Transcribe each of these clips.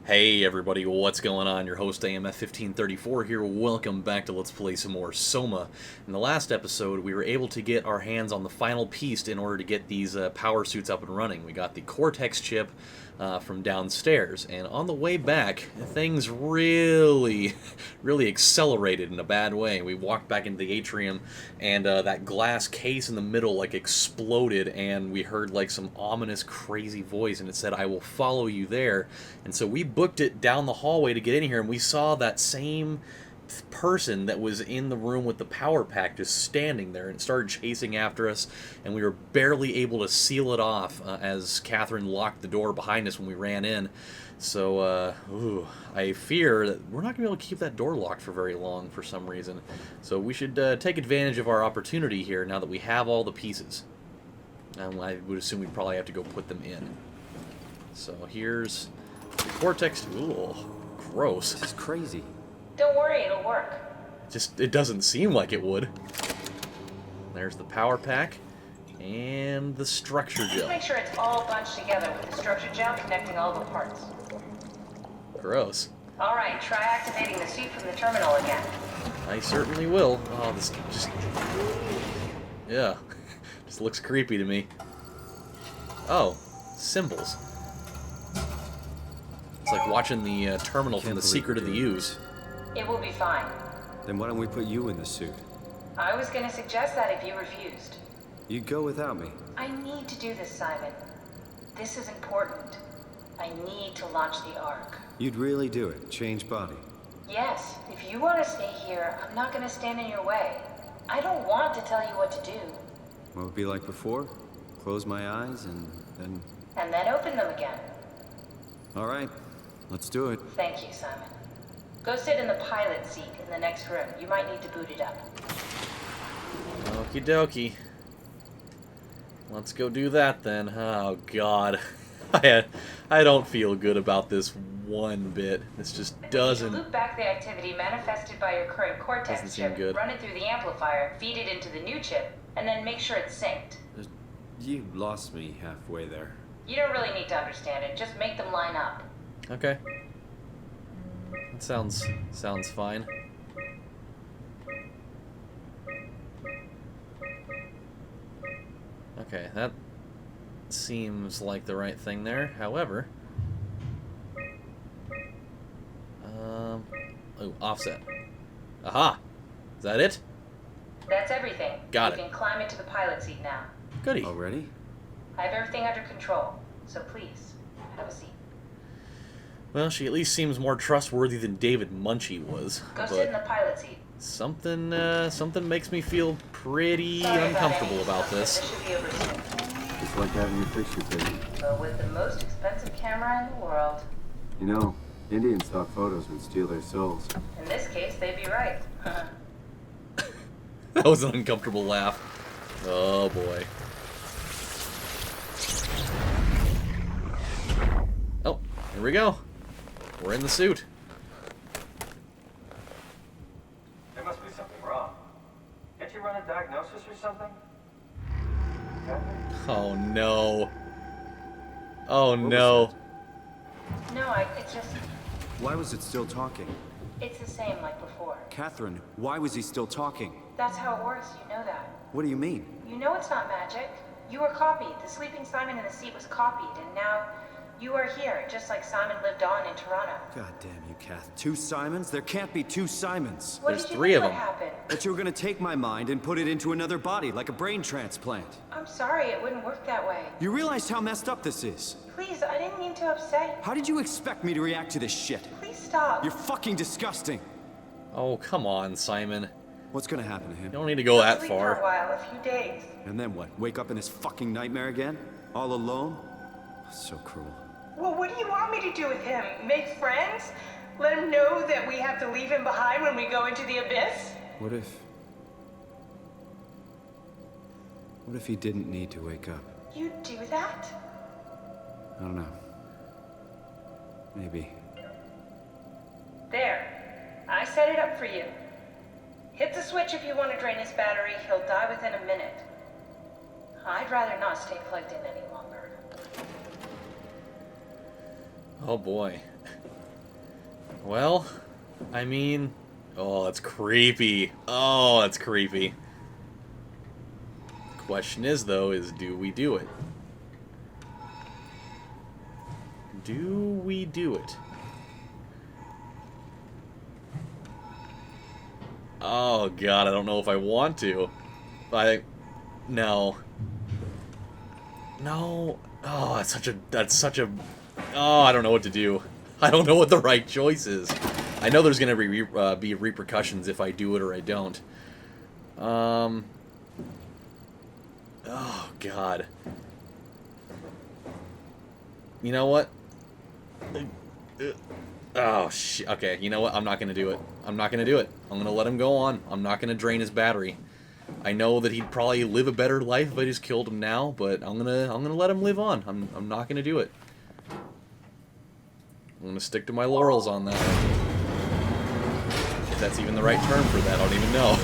Hey everybody, what's going on? Your host AMF1534 here. Welcome back to Let's Play some more SOMA. In the last episode, we were able to get our hands on the final piece in order to get these power suits up and running. We got the Cortex chip from downstairs, and on the way back, things really accelerated in a bad way. We walked back into the atrium, and that glass case in the middle like exploded, and we heard like some ominous, crazy voice, and it said, "I will follow you there." And so we booked it down the hallway to get in here, and we saw that same person that was in the room with the power pack just standing there, and it started chasing after us, and we were barely able to seal it off as Catherine locked the door behind us when we ran in. So I fear that we're not going to be able to keep that door locked for very long for some reason. So we should take advantage of our opportunity here now that we have all the pieces. And I would assume we'd probably have to go put them in. So here's the Cortex. Ooh, gross. This is crazy. Don't worry, it'll work. It doesn't seem like it would. There's the power pack and the structure Just gel. make sure it's all bunched together with the structure gel connecting all the parts. Gross. All right, try activating the suit from the terminal again. I certainly will. Oh, this just... yeah. Just looks creepy to me. Oh, symbols. It's like watching the terminal from The Secret of the Ooze. It will be fine. Then why don't we put you in the suit? I was going to suggest that if you refused. You'd go without me. I need to do this, Simon. This is important. I need to launch the Ark. You'd really do it? Change body? Yes, if you want to stay here, I'm not going to stand in your way. I don't want to tell you what to do. What would it be like before? Close my eyes and then... And then open them again. All right, let's do it. Thank you, Simon. Go sit in the pilot seat in the next room. You might need to boot it up. Okie dokie. Let's go do that then. Oh god. I don't feel good about this one bit. This just doesn't... Loop back the activity manifested by your current Doesn't Cortex seem chip, good. run it through the amplifier, feed it into the new chip, and then make sure it's synced. You lost me halfway there. You don't really need to understand it, just make them line up. Okay. That sounds fine. Okay, that seems like the right thing there. However, oh, offset. Aha! Is that it? That's everything. Got it. You can climb into the pilot seat now. Goody. Already? I have everything under control, so please, have a seat. Well, she at least seems more trustworthy than David Munchie was. Go sit in the pilot seat. Something makes me feel pretty Sorry uncomfortable about about any this. This should be over soon. It's like having your picture taken. But with the most expensive camera in the world. You know, Indian stock photos would steal their souls. In this case, they'd be right. That was an uncomfortable laugh. Oh boy. Oh, here we go. We're in the suit. There must be something wrong. Can't you run a diagnosis or something? Oh no. Oh no. No, it's just, Why was it still talking? it's the same like before. Catherine, why was he still talking? That's how it works, you know that. What do you mean? You know it's not magic. You were copied. The sleeping Simon in the seat was copied, and now you are here, just like Simon lived on in Toronto. God damn you, Kath. Two Simons? There can't be two Simons. What There's did you three think of would them. happen? That you were gonna take my mind and put it into another body, like a brain transplant. I'm sorry, it wouldn't work that way. You realize how messed up this is? Please, I didn't mean to upset you. How did you expect me to react to this shit? Please stop. You're fucking disgusting. Oh, come on, Simon. What's gonna happen to You him? don't need to go that Sleep for a far. while, a few days. And then what? Wake up in this fucking nightmare again? All alone? So cruel. Well, what do you want me to do with him? Make friends? Let him know that we have to leave him behind when we go into the abyss? What if he didn't need to wake up? You'd do that? I don't know. Maybe. There. I set it up for you. Hit the switch if you want to drain his battery. He'll die within a minute. I'd rather not stay plugged in any longer. Oh boy. Well, I mean... Oh, that's creepy. Oh, that's creepy. The question is, though, is do we do it? Do we do it? Oh, God, I don't know if I want to. No. No. Oh, that's such a... Oh, I don't know what to do. I don't know what the right choice is. I know there's going to be repercussions if I do it or I don't. Oh, God. You know what? Oh, shit. Okay, you know what? I'm not going to do it. I'm not going to do it. I'm going to let him go on. I'm not going to drain his battery. I know that he'd probably live a better life if I just killed him now, but I'm gonna let him live on. I'm not gonna do it. I'm gonna stick to my laurels on that. If that's even the right term for that, I don't even know.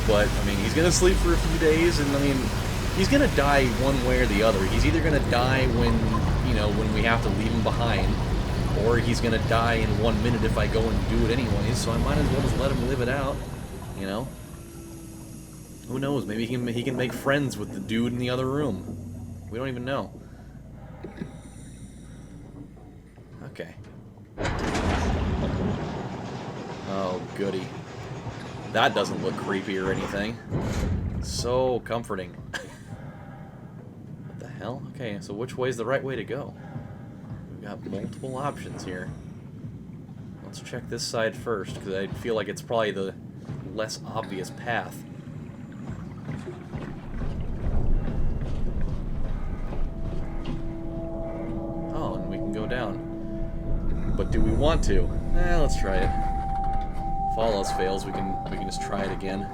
But I mean, he's gonna sleep for a few days, and I mean, he's gonna die one way or the other. He's either gonna die when when we have to leave him behind, or he's gonna die in 1 minute if I go and do it anyways. So I might as well just let him live it out. You know. Who knows? Maybe he can make friends with the dude in the other room. We don't even know. Okay. Oh, goody. That doesn't look creepy or anything. So comforting. What the hell? Okay, so which way's the right way to go? We've got multiple options here. Let's check this side first, because I feel like it's probably the less obvious path. Go down. But do we want to? Let's try it. If all else fails, we can just try it again.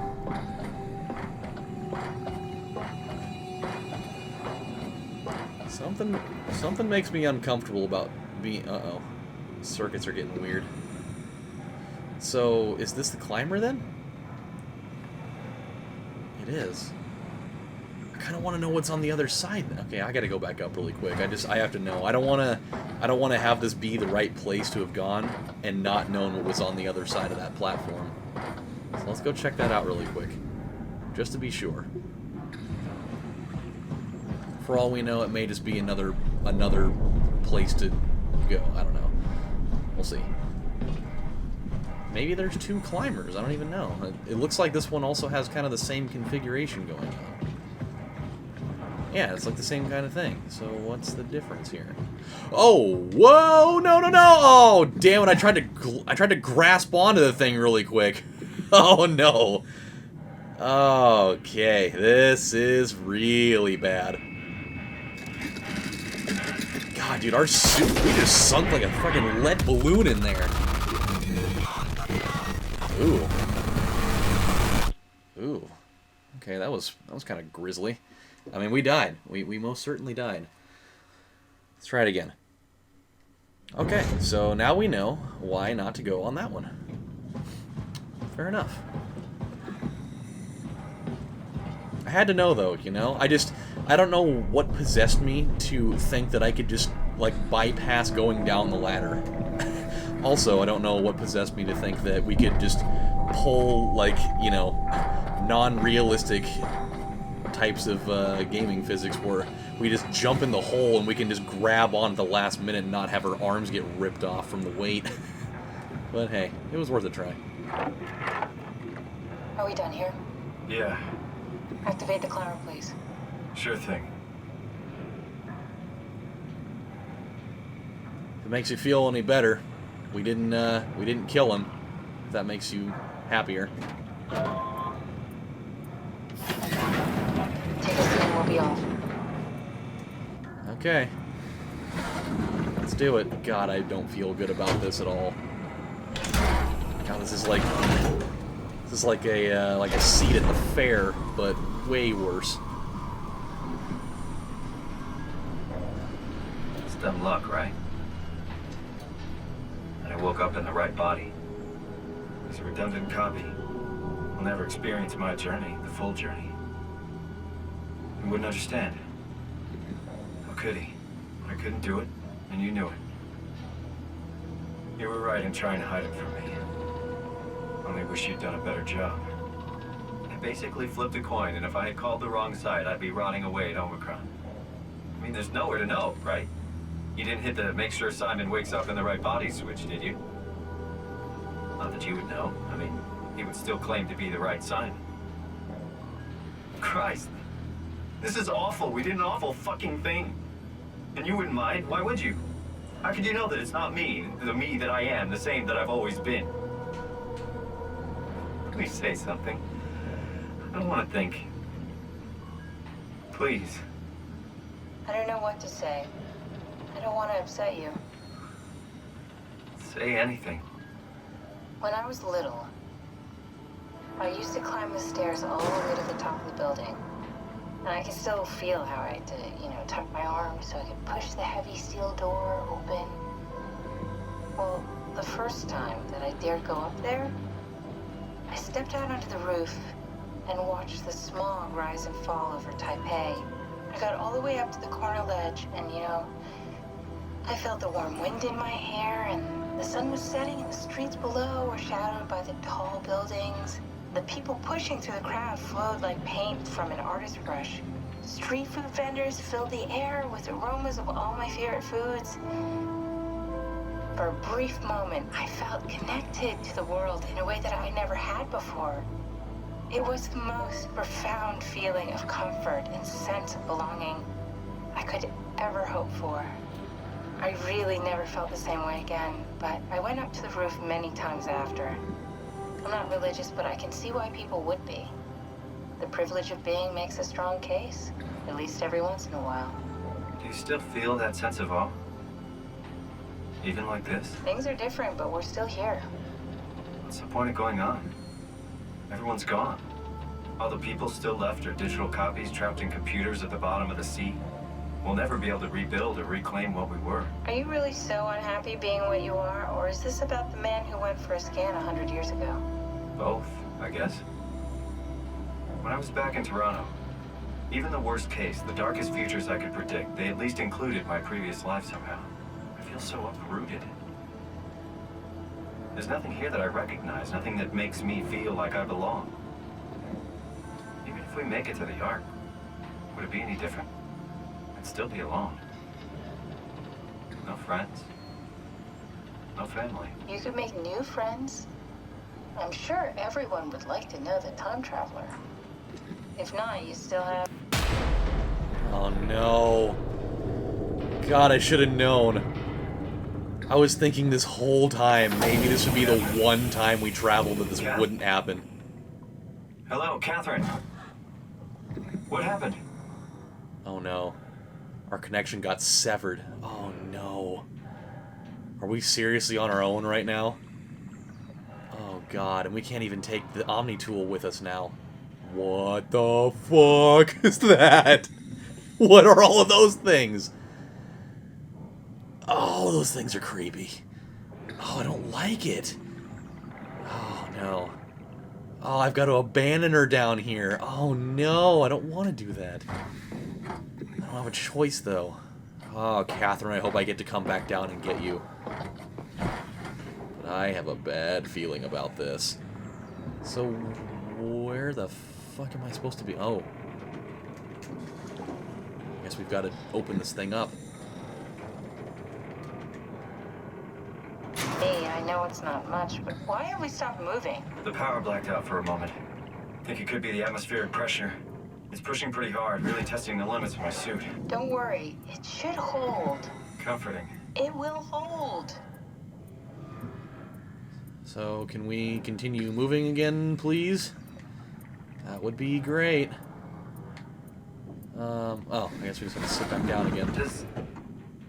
Something makes me uncomfortable about being... Uh-oh. Circuits are getting weird. So, is this the climber then? It is. I kind of want to know what's on the other side. Okay, I got to go back up really quick. I have to know. I don't want to have this be the right place to have gone and not known what was on the other side of that platform. So let's go check that out really quick, just to be sure. For all we know, it may just be another place to go. I don't know. We'll see. Maybe there's two climbers. I don't even know. It looks like this one also has kind of the same configuration going on. Yeah, it's like the same kind of thing. So what's the difference here? Oh, whoa! No, no, no! Oh, damn it! I tried to grasp onto the thing really quick. Oh no. Okay, this is really bad. God, dude, our suit, we just sunk like a fucking lead balloon in there. Ooh. Ooh. Okay, that was kind of grisly. I mean, we died. We most certainly died. Let's try it again. Okay, so now we know why not to go on that one. Fair enough. I had to know, though, you know? I don't know what possessed me to think that I could just, like, bypass going down the ladder. Also, I don't know what possessed me to think that we could just pull, like, you know, non-realistic types of gaming physics where we just jump in the hole and we can just grab on at the last minute and not have our arms get ripped off from the weight. But hey, it was worth a try. Are we done here? Yeah, Activate the climber, please. sure thing. If it makes you feel any better, we didn't kill him. If that makes you happier. Take us in and we'll be off. Okay. Let's do it. God, I don't feel good about this at all. God, this is like a seat at the fair, but way worse. It's dumb luck, right? And I woke up in the right body. He's a redundant copy. He'll never experience my journey, the full journey. He wouldn't understand. How could he? I couldn't do it, and you knew it. You were right in trying to hide it from me. Only wish you'd done a better job. I basically flipped a coin, and if I had called the wrong side, I'd be rotting away at Omicron. I mean, there's nowhere to know, right? You didn't hit the make sure Simon wakes up in the right body switch, did you? Not that you would know. I mean, he would still claim to be the right Simon. Christ. This is awful. We did an awful fucking thing. And you wouldn't mind? Why would you? How could you know that it's not me, the me that I am, the same that I've always been? Please say something. I don't want to think. Please. I don't know what to say. I don't want to upset you. Say anything. When I was little, I used to climb the stairs all the way to the top of the building. And I can still feel how I had to, tuck my arms so I could push the heavy steel door open. Well, the first time that I dared go up there, I stepped out onto the roof and watched the smog rise and fall over Taipei. I got all the way up to the corner ledge and, I felt the warm wind in my hair and the sun was setting and the streets below were shadowed by the tall buildings. The people pushing through the crowd flowed like paint from an artist's brush. Street food vendors filled the air with aromas of all my favorite foods. For a brief moment, I felt connected to the world in a way that I never had before. It was the most profound feeling of comfort and sense of belonging I could ever hope for. I really never felt the same way again, but I went up to the roof many times after. I'm not religious, but I can see why people would be. The privilege of being makes a strong case, at least every once in a while. Do you still feel that sense of awe? Even like this? Things are different, but we're still here. What's the point of going on? Everyone's gone. All the people still left are digital copies trapped in computers at the bottom of the sea. We'll never be able to rebuild or reclaim what we were. Are you really so unhappy being what you are, or is this about the man who went for a scan 100 years ago? Both, I guess. When I was back in Toronto, even the worst case, the darkest futures I could predict, they at least included my previous life somehow. I feel so uprooted. There's nothing here that I recognize, nothing that makes me feel like I belong. Even if we make it to the Ark, would it be any different? I'd still be alone. No friends. No family. You could make new friends. I'm sure everyone would like to know the time traveler. If not, you still have... Oh no. God, I should have known. I was thinking this whole time, maybe this would be the one time we traveled that this wouldn't happen. Hello, Catherine. What happened? Oh no. Our connection got severed. Oh no. Are we seriously on our own right now? Oh god, and we can't even take the Omni tool with us now. What the fuck is that? What are all of those things? Oh, those things are creepy. Oh, I don't like it. Oh no. Oh, I've got to abandon her down here. Oh no, I don't want to do that. I don't have a choice, though. Oh, Catherine, I hope I get to come back down and get you. But I have a bad feeling about this. So, where the fuck am I supposed to be? Oh. I guess we've got to open this thing up. Hey, I know it's not much, but why have we stopped moving? The power blacked out for a moment. Think it could be the atmospheric pressure. It's pushing pretty hard, really testing the limits of my suit. Don't worry, it should hold. Comforting. It will hold. So, can we continue moving again, please? That would be great. Oh, I guess we just have to sit back down again.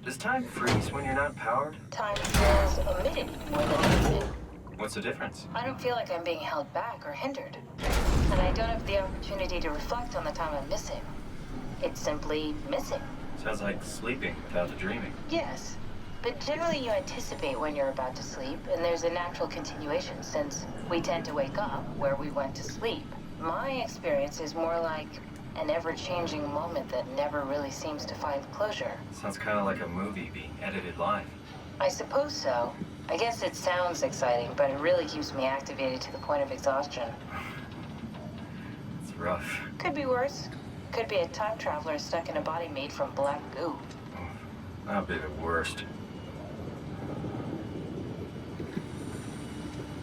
Does time freeze when you're not powered? Time feels omitted more than anything. What's the difference? I don't feel like I'm being held back or hindered. And I don't have the opportunity to reflect on the time I'm missing. It's simply missing. Sounds like sleeping without the dreaming. Yes, but generally you anticipate when you're about to sleep, and there's a natural continuation since we tend to wake up where we went to sleep. My experience is more like an ever-changing moment that never really seems to find closure. Sounds kind of like a movie being edited live. I suppose so. I guess it sounds exciting, but it really keeps me activated to the point of exhaustion. It's rough. Could be worse. Could be a time traveler stuck in a body made from black goo. That'd be the worst.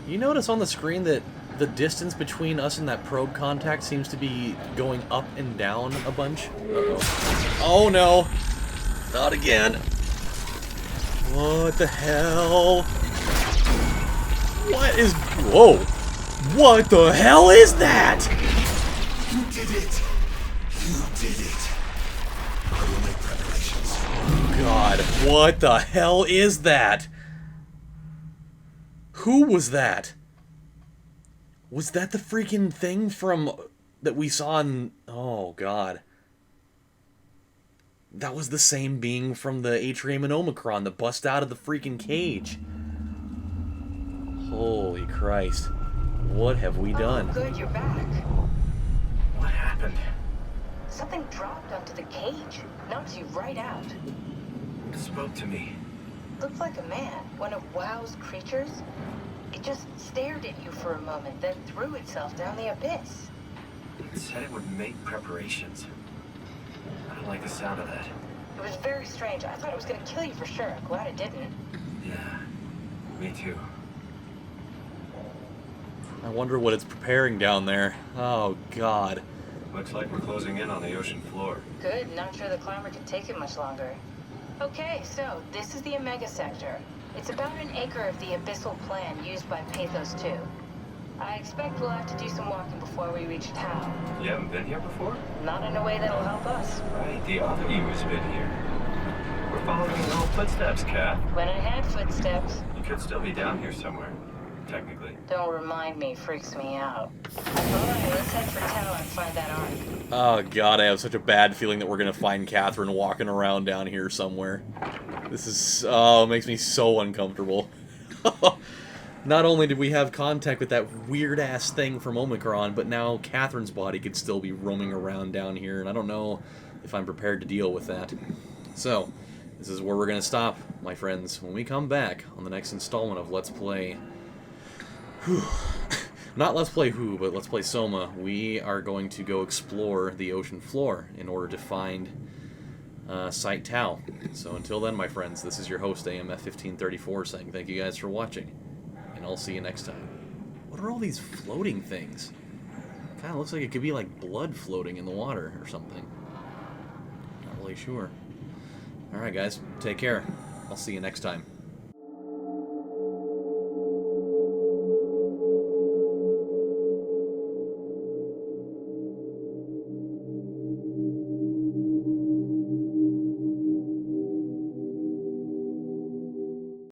You notice on the screen that the distance between us and that probe contact seems to be going up and down a bunch? Uh-oh. Oh no! Not again! What the hell? What is... Whoa! What the hell is that? You did it. You did it. I will make preparations. God, what the hell is that? Who was that? Was that the freaking thing from... that we saw in... Oh, God. That was the same being from the Atrium and Omicron that bust out of the freaking cage. Holy Christ. What have we done? Oh, good, you're back. What happened? Something dropped onto the cage. Knocks you right out. It spoke to me. Looked like a man, one of WoW's creatures. It just stared at you for a moment, then threw itself down the abyss. It said it would make preparations. I don't like the sound of that. It was very strange. I thought it was going to kill you for sure. I'm glad it didn't. Yeah, me too. I wonder what it's preparing down there. Oh, God. Looks like we're closing in on the ocean floor. Good. Not sure the climber can take it much longer. Okay, so this is the Omega Sector. It's about an acre of the abyssal plan used by Pathos-ii. I expect we'll have to do some walking before we reach town. You haven't been here before? Not in a way that'll help us. Right, the other you has been here. We're following your little footsteps, Kat. When I had footsteps. You could still be down here somewhere, technically. Don't remind me, freaks me out. Alright, let's head for town and find that ark. Oh, God, I have such a bad feeling that we're going to find Catherine walking around down here somewhere. This is... oh, it makes me so uncomfortable. Not only did we have contact with that weird-ass thing from Omicron, but now Catherine's body could still be roaming around down here, and I don't know if I'm prepared to deal with that. So, this is where we're going to stop, my friends. When we come back on the next installment of Let's Play... Not Let's Play Who, but Let's Play Soma, we are going to go explore the ocean floor in order to find Site Tau. So until then, my friends, this is your host, AMF1534, saying thank you guys for watching, and I'll see you next time. What are all these floating things? Kind of looks like it could be like blood floating in the water or something. Not really sure. Alright guys, take care. I'll see you next time.